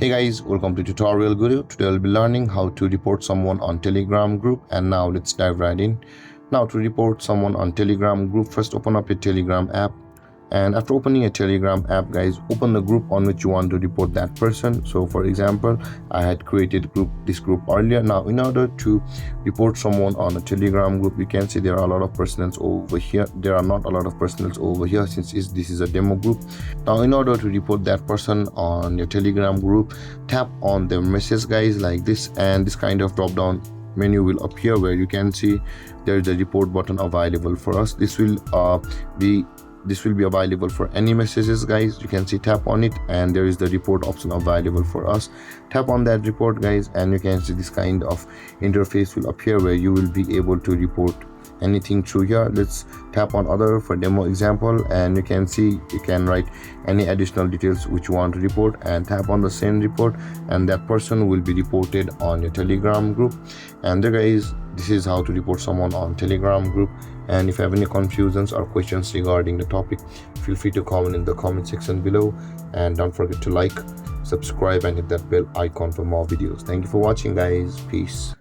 Hey guys, welcome to Tutorial Guru. Today I'll be learning how to report someone on Telegram group, and now let's dive right in. Now to report someone on Telegram group, first open up your Telegram app, and after opening a Telegram app, guys, open the group on which you want to report that person. So for example, I had created this group earlier. Now in order to report someone on a Telegram group, you can see there are a lot of personals over here. There are not a lot of personals over here since this is a demo group. Now in order to report that person on your Telegram group, tap on the message, guys, like this, and this kind of drop down menu will appear where you can see there is a report button available for us. This will be available for any messages, guys. You can see, tap on it, and there is the report option available for us. Tap on that report, guys, and you can see this kind of interface will appear where you will be able to report anything through here. Let's tap on other for demo example, and you can see you can write any additional details which you want to report, and tap on the send report, and that person will be reported on your Telegram group. And there, guys, this is how to report someone on Telegram group. And if you have any confusions or questions regarding the topic, feel free to comment in the comment section below, and don't forget to like, subscribe, and hit that bell icon for more videos. Thank you for watching, guys. Peace.